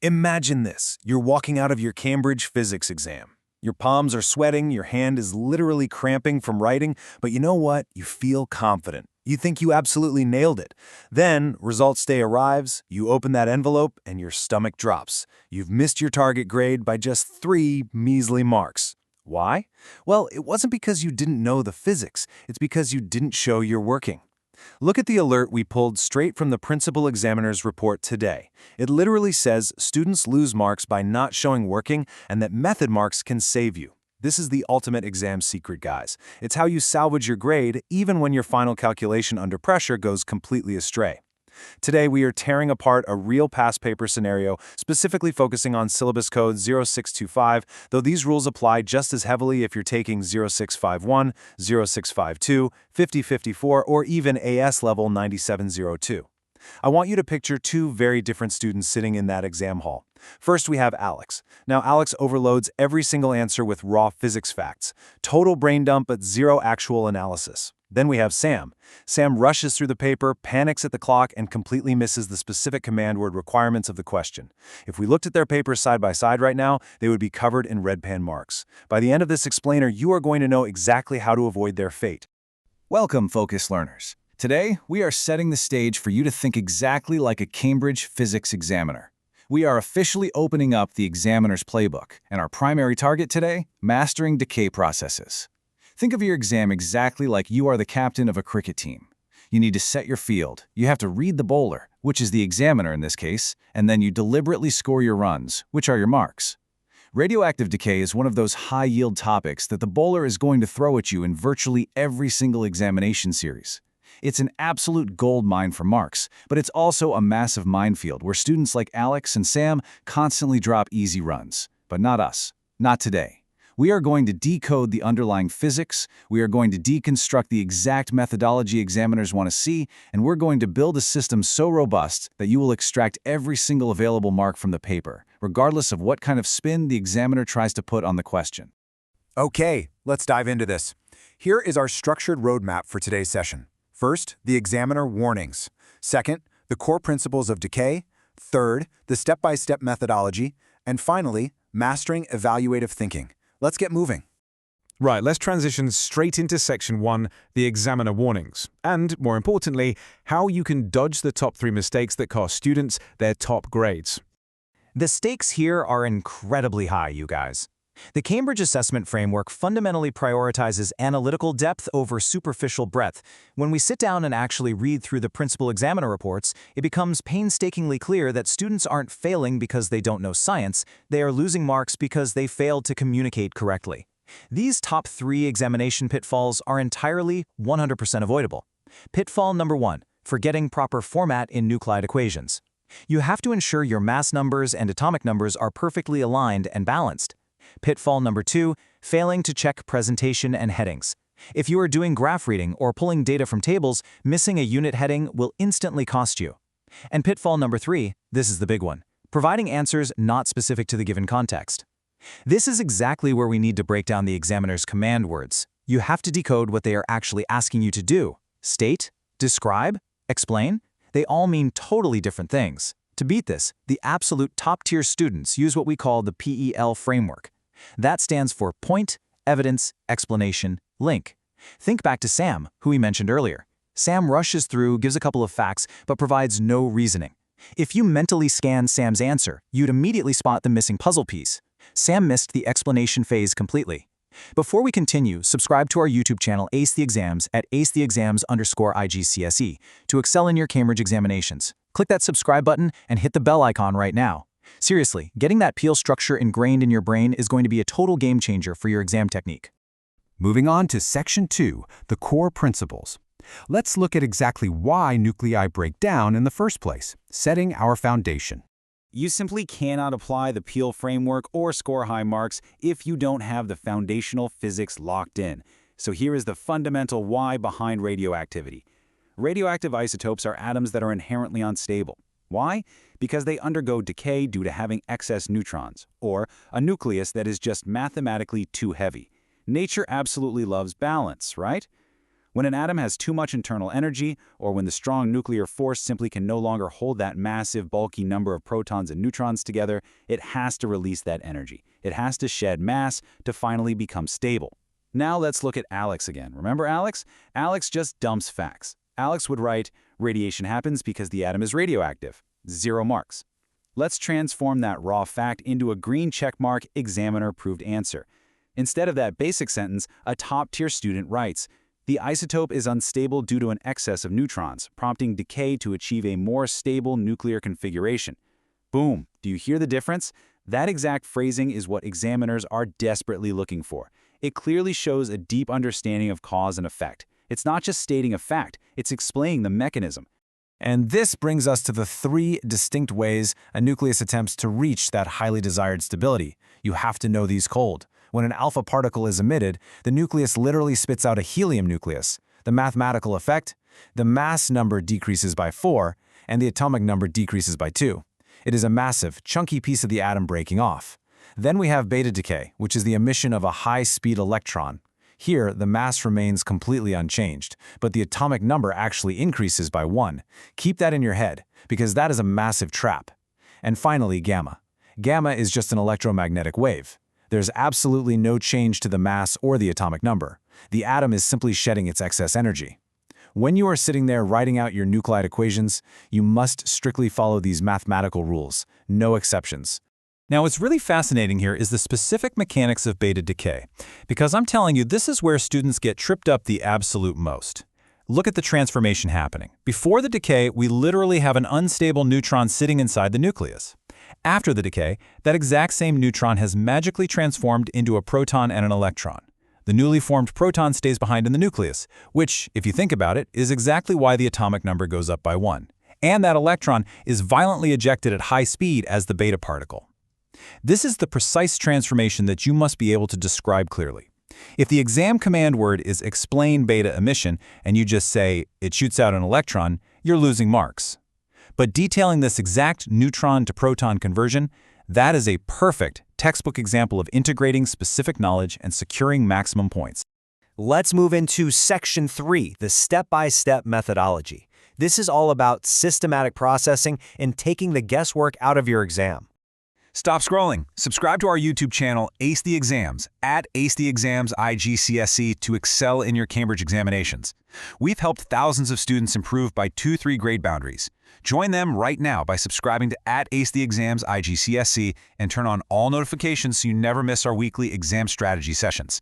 Imagine this. You're walking out of your Cambridge physics exam. Your palms are sweating, your hand is literally cramping from writing, but you know what? You feel confident. You think you absolutely nailed it. Then, results day arrives, you open that envelope, and your stomach drops. You've missed your target grade by just 3 measly marks. Why? Well, it wasn't because you didn't know the physics. It's because you didn't show you're working. Look at the alert we pulled straight from the principal examiner's report today. It literally says students lose marks by not showing working and that method marks can save you. This is the ultimate exam secret, guys. It's how you salvage your grade even when your final calculation under pressure goes completely astray. Today, we are tearing apart a real past paper scenario, specifically focusing on syllabus code 0625, though these rules apply just as heavily if you're taking 0651, 0652, 5054, or even AS level 9702. I want you to picture 2 very different students sitting in that exam hall. First, we have Alex. Now, Alex overloads every single answer with raw physics facts. Total brain dump, but zero actual analysis. Then we have Sam. Sam rushes through the paper, panics at the clock, and completely misses the specific command word requirements of the question. If we looked at their papers side by side right now, they would be covered in red pen marks. By the end of this explainer, you are going to know exactly how to avoid their fate. Welcome, focused learners. Today, we are setting the stage for you to think exactly like a Cambridge physics examiner. We are officially opening up the examiner's playbook, and our primary target today, mastering decay processes. Think of your exam exactly like you are the captain of a cricket team. You need to set your field, you have to read the bowler, which is the examiner in this case, and then you deliberately score your runs, which are your marks. Radioactive decay is one of those high-yield topics that the bowler is going to throw at you in virtually every single examination series. It's an absolute gold mine for marks, but it's also a massive minefield where students like Alex and Sam constantly drop easy runs. But not us. Not today. We are going to decode the underlying physics, we are going to deconstruct the exact methodology examiners want to see, and we're going to build a system so robust that you will extract every single available mark from the paper, regardless of what kind of spin the examiner tries to put on the question. Okay, let's dive into this. Here is our structured roadmap for today's session. First, the examiner warnings. Second, the core principles of decay. Third, the step-by-step methodology. And finally, mastering evaluative thinking. Let's get moving. Right, let's transition straight into Section 1, the examiner warnings. And, more importantly, how you can dodge the top 3 mistakes that cost students their top grades. The stakes here are incredibly high, you guys. The Cambridge assessment framework fundamentally prioritizes analytical depth over superficial breadth. When we sit down and actually read through the principal examiner reports, it becomes painstakingly clear that students aren't failing because they don't know science, they are losing marks because they failed to communicate correctly. These top 3 examination pitfalls are entirely 100% avoidable. Pitfall number 1, forgetting proper format in nuclide equations. You have to ensure your mass numbers and atomic numbers are perfectly aligned and balanced. Pitfall number 2, failing to check presentation and headings. If you are doing graph reading or pulling data from tables, missing a unit heading will instantly cost you. And pitfall number 3, this is the big one, providing answers not specific to the given context. This is exactly where we need to break down the examiner's command words. You have to decode what they are actually asking you to do. State, describe, explain, they all mean totally different things. To beat this, the absolute top-tier students use what we call the PEL framework. That stands for point, evidence, explanation, link. Think back to Sam, who we mentioned earlier. Sam rushes through, gives a couple of facts, but provides no reasoning. If you mentally scan Sam's answer, you'd immediately spot the missing puzzle piece. Sam missed the explanation phase completely. Before we continue, subscribe to our YouTube channel Ace the Exams at acetheexams_IGCSE to excel in your Cambridge examinations. Click that subscribe button and hit the bell icon right now. Seriously, getting that PEL structure ingrained in your brain is going to be a total game changer for your exam technique. Moving on to Section 2, the core principles. Let's look at exactly why nuclei break down in the first place, setting our foundation. You simply cannot apply the PEL framework or score high marks if you don't have the foundational physics locked in. So here is the fundamental why behind radioactivity. Radioactive isotopes are atoms that are inherently unstable. Why? Because they undergo decay due to having excess neutrons, or a nucleus that is just mathematically too heavy. Nature absolutely loves balance, right? When an atom has too much internal energy, or when the strong nuclear force simply can no longer hold that massive, bulky number of protons and neutrons together, it has to release that energy. It has to shed mass to finally become stable. Now let's look at Alex again. Remember Alex? Alex just dumps facts. Alex would write, radiation happens because the atom is radioactive. 0 marks. Let's transform that raw fact into a green checkmark examiner-approved answer. Instead of that basic sentence, a top-tier student writes, the isotope is unstable due to an excess of neutrons, prompting decay to achieve a more stable nuclear configuration. Boom! Do you hear the difference? That exact phrasing is what examiners are desperately looking for. It clearly shows a deep understanding of cause and effect. It's not just stating a fact, it's explaining the mechanism. And this brings us to the 3 distinct ways a nucleus attempts to reach that highly desired stability. You have to know these cold. When an alpha particle is emitted, the nucleus literally spits out a helium nucleus. The mathematical effect? The mass number decreases by 4, and the atomic number decreases by 2. It is a massive, chunky piece of the atom breaking off. Then we have beta decay, which is the emission of a high-speed electron. Here, the mass remains completely unchanged, but the atomic number actually increases by 1. Keep that in your head, because that is a massive trap. And finally, gamma. Gamma is just an electromagnetic wave. There's absolutely no change to the mass or the atomic number. The atom is simply shedding its excess energy. When you are sitting there writing out your nuclide equations, you must strictly follow these mathematical rules, no exceptions. Now, what's really fascinating here is the specific mechanics of beta decay, because I'm telling you, this is where students get tripped up the absolute most. Look at the transformation happening. Before the decay, we literally have an unstable neutron sitting inside the nucleus. After the decay, that exact same neutron has magically transformed into a proton and an electron. The newly formed proton stays behind in the nucleus, which, if you think about it, is exactly why the atomic number goes up by 1. And that electron is violently ejected at high speed as the beta particle. This is the precise transformation that you must be able to describe clearly. If the exam command word is explain beta emission and you just say it shoots out an electron, you're losing marks. But detailing this exact neutron to proton conversion, that is a perfect textbook example of integrating specific knowledge and securing maximum points. Let's move into Section 3, the step-by-step methodology. This is all about systematic processing and taking the guesswork out of your exam. Stop scrolling. Subscribe to our YouTube channel, Ace the Exams, at Ace the Exams IGCSE to excel in your Cambridge examinations. We've helped thousands of students improve by 2-3 grade boundaries. Join them right now by subscribing to at Ace the Exams IGCSE and turn on all notifications so you never miss our weekly exam strategy sessions.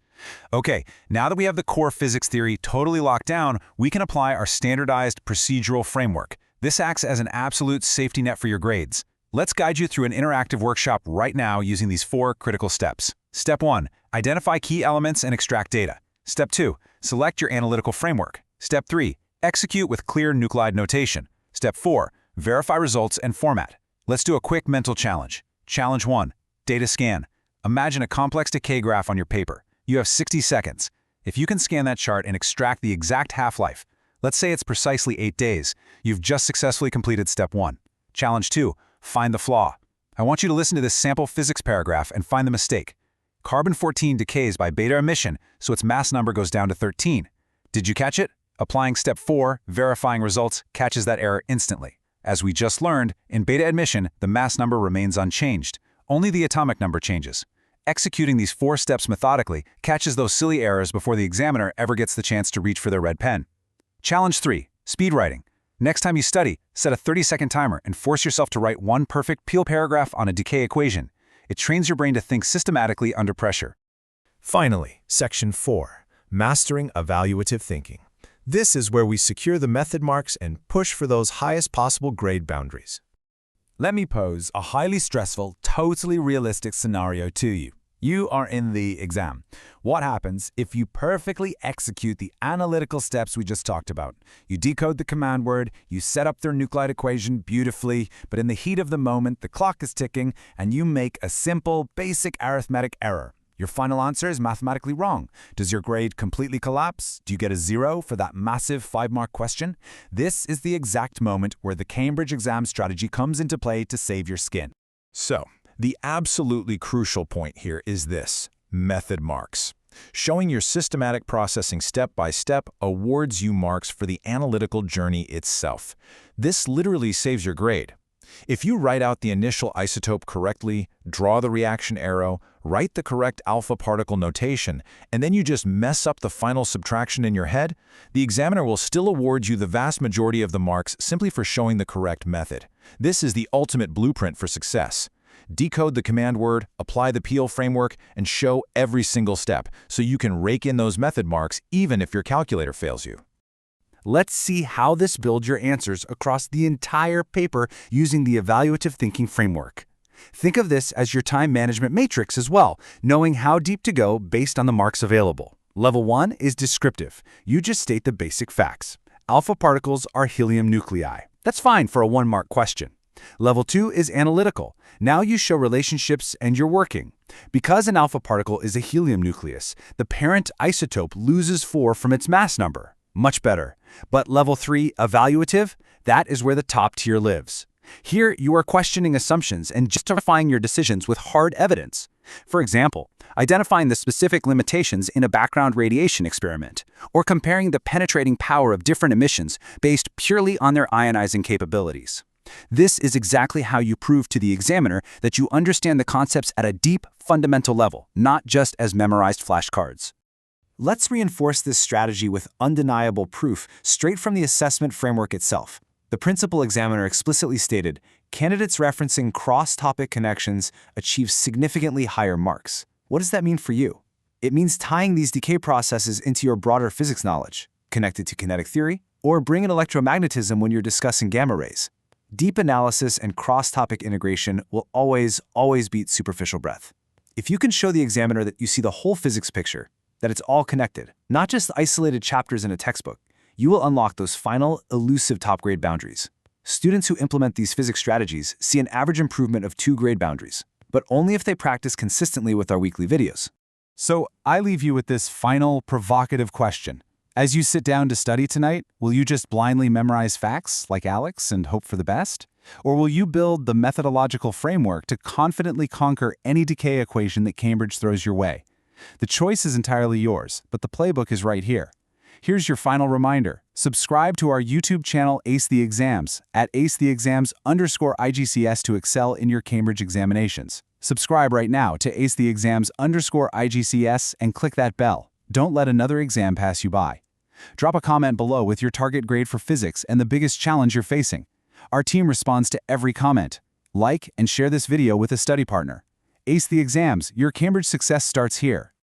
Okay, now that we have the core physics theory totally locked down, we can apply our standardized procedural framework. This acts as an absolute safety net for your grades. Let's guide you through an interactive workshop right now using these 4 critical steps. Step 1. Identify key elements and extract data. Step 2. Select your analytical framework. Step 3. Execute with clear nuclide notation. Step 4. Verify results and format. Let's do a quick mental challenge. Challenge 1. Data scan. Imagine a complex decay graph on your paper. You have 60 seconds. If you can scan that chart and extract the exact half-life, let's say it's precisely 8 days, you've just successfully completed Step 1. Challenge 2. Find the flaw. I want you to listen to this sample physics paragraph and find the mistake. Carbon-14 decays by beta emission, so its mass number goes down to 13. Did you catch it? Applying Step 4, verifying results, catches that error instantly. As we just learned, in beta emission, the mass number remains unchanged. Only the atomic number changes. Executing these 4 steps methodically catches those silly errors before the examiner ever gets the chance to reach for their red pen. Challenge 3, speed writing. Next time you study, set a 30-second timer and force yourself to write 1 perfect peel paragraph on a decay equation. It trains your brain to think systematically under pressure. Finally, Section 4, Mastering Evaluative Thinking. This is where we secure the method marks and push for those highest possible grade boundaries. Let me pose a highly stressful, totally realistic scenario to you. You are in the exam. What happens if you perfectly execute the analytical steps we just talked about? You decode the command word, you set up their nuclide equation beautifully, but in the heat of the moment, the clock is ticking, and you make a simple, basic arithmetic error. Your final answer is mathematically wrong. Does your grade completely collapse? Do you get a 0 for that massive 5-mark question? This is the exact moment where the Cambridge exam strategy comes into play to save your skin. So, the absolutely crucial point here is this: method marks. Showing your systematic processing step by step awards you marks for the analytical journey itself. This literally saves your grade. If you write out the initial isotope correctly, draw the reaction arrow, write the correct alpha particle notation, and then you just mess up the final subtraction in your head, the examiner will still award you the vast majority of the marks simply for showing the correct method. This is the ultimate blueprint for success. Decode the command word, apply the Peel framework, and show every single step so you can rake in those method marks even if your calculator fails you. Let's see how this builds your answers across the entire paper using the evaluative thinking framework. Think of this as your time management matrix as well, knowing how deep to go based on the marks available. Level 1 is descriptive. You just state the basic facts. Alpha particles are helium nuclei. That's fine for a 1-mark question. Level 2 is analytical. Now you show relationships and you're working. Because an alpha particle is a helium nucleus, the parent isotope loses 4 from its mass number. Much better. But level 3, evaluative, that is where the top tier lives. Here, you are questioning assumptions and justifying your decisions with hard evidence. For example, identifying the specific limitations in a background radiation experiment, or comparing the penetrating power of different emissions based purely on their ionizing capabilities. This is exactly how you prove to the examiner that you understand the concepts at a deep, fundamental level, not just as memorized flashcards. Let's reinforce this strategy with undeniable proof straight from the assessment framework itself. The principal examiner explicitly stated, candidates referencing cross-topic connections achieve significantly higher marks. What does that mean for you? It means tying these decay processes into your broader physics knowledge, connected to kinetic theory, or bring in electromagnetism when you're discussing gamma rays. Deep analysis and cross-topic integration will always beat superficial breadth. If you can show the examiner that you see the whole physics picture, that it's all connected, not just isolated chapters in a textbook, you will unlock those final, elusive top-grade boundaries. Students who implement these physics strategies see an average improvement of 2 grade boundaries, but only if they practice consistently with our weekly videos. So I leave you with this final, provocative question. As you sit down to study tonight, will you just blindly memorize facts like Alex and hope for the best? Or will you build the methodological framework to confidently conquer any decay equation that Cambridge throws your way? The choice is entirely yours, but the playbook is right here. Here's your final reminder. Subscribe to our YouTube channel Ace the Exams at acetheexams_IGCS to excel in your Cambridge examinations. Subscribe right now to acetheexams_IGCS and click that bell. Don't let another exam pass you by. Drop a comment below with your target grade for physics and the biggest challenge you're facing. Our team responds to every comment. Like and share this video with a study partner. Ace the Exams, your Cambridge success starts here.